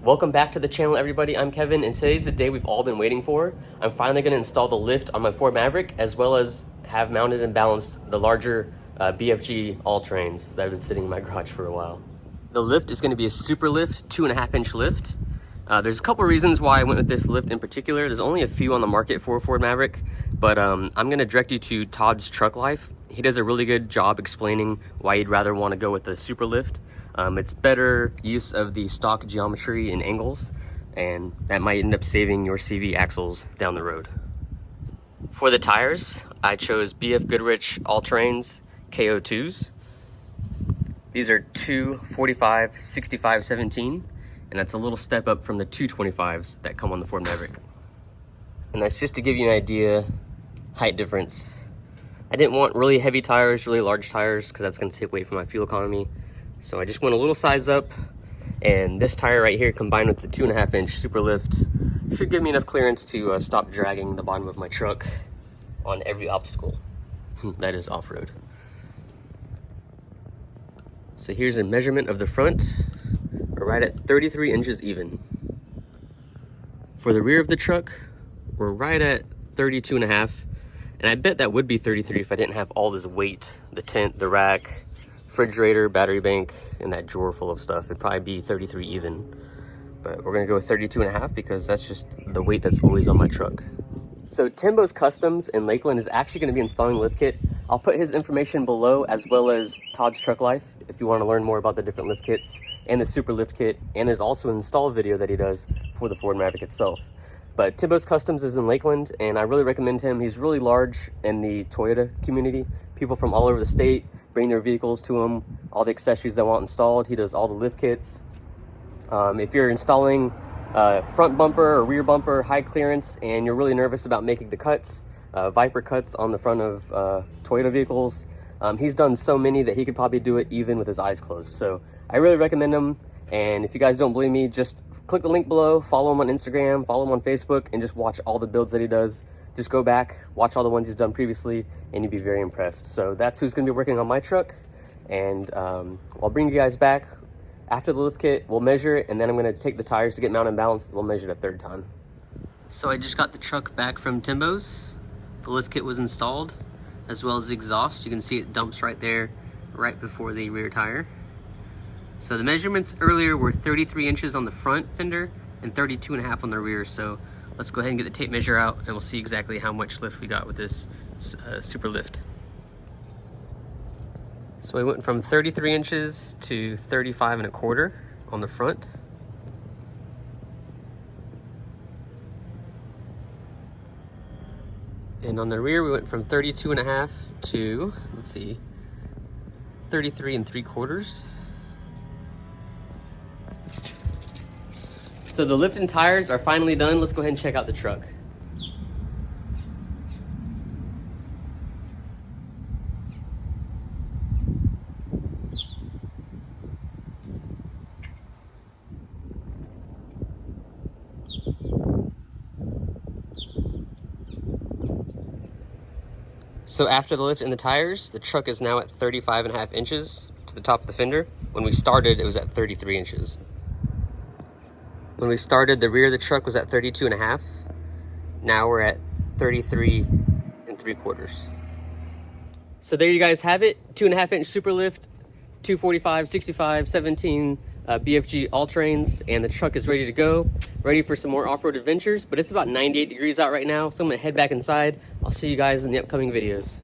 Welcome back to the channel, everybody. I'm Kevin, and today's the day we've all been waiting for. I'm finally going to install the lift on my Ford Maverick, as well as have mounted and balanced the larger BFG all-terrains that have been sitting in my garage for a while. The lift is going to be a super lift, 2.5-inch lift. There's a couple reasons why I went with this lift in particular. There's only a few on the market for a Ford Maverick, but I'm going to direct you to Todd's Truck Life. He does a really good job explaining why you'd rather want to go with the super lift. It's better use of the stock geometry and angles, and that might end up saving your CV axles down the road. For the tires, I chose BF Goodrich All-Terrains KO2s. These are 245 65 17, and that's a little step up from the 225s that come on the Ford Maverick. And that's just to give you an idea, height difference. I didn't want really heavy tires, really large tires, because that's going to take away from my fuel economy. So I just went a little size up, and this tire right here combined with the 2.5-inch super lift should give me enough clearance to stop dragging the bottom of my truck on every obstacle that is off-road. So here's a measurement of the front. We're right at 33 inches even. For the rear of the truck, we're right at 32.5, and I bet that would be 33 if I didn't have all this weight, the tent, the rack, refrigerator, battery bank, and that drawer full of stuff. It'd probably be 33 even, but we're gonna go with 32.5 because that's just the weight that's always on my truck. So Timbo's Customs in Lakeland is actually gonna be installing the lift kit. I'll put his information below, as well as Todd's Truck Life, if you wanna learn more about the different lift kits and the super lift kit. And there's also an install video that he does for the Ford Maverick itself. But Timbo's Customs is in Lakeland, and I really recommend him. He's really large in the Toyota community. People from all over the state bring their vehicles to him, all the accessories they want installed. He does all the lift kits. If you're installing front bumper or rear bumper, high clearance, and you're really nervous about making the cuts, Viper cuts on the front of Toyota vehicles, he's done so many that he could probably do it even with his eyes closed. So I really recommend him. And if you guys don't believe me, just click the link below, follow him on Instagram, follow him on Facebook, and just watch all the builds that he does. Just go back, watch all the ones he's done previously, and you'll be very impressed. So that's who's gonna be working on my truck. And I'll bring you guys back after the lift kit. We'll measure it, and then I'm gonna take the tires to get mounted and balanced. We'll measure it a third time. So I just got the truck back from Timbo's. The lift kit was installed, as well as the exhaust. You can see it dumps right there, right before the rear tire. So the measurements earlier were 33 inches on the front fender and 32.5 on the rear. So let's go ahead and get the tape measure out, and we'll see exactly how much lift we got with this super lift. So we went from 33 inches to 35.25 on the front. And on the rear, we went from 32.5 to, let's see, 33.75. So the lift and tires are finally done. Let's go ahead and check out the truck. So after the lift and the tires, the truck is now at 35.5 inches to the top of the fender. When we started, it was at 33 inches. When we started, the rear of the truck was at 32.5. Now we're at 33.75. So there you guys have it. 2.5-inch super lift, 245 65 17 BFG all-terrains, and the truck is ready to go, ready for some more off-road adventures. But it's about 98 degrees out right now, so I'm gonna head back inside. I'll see you guys in the upcoming videos.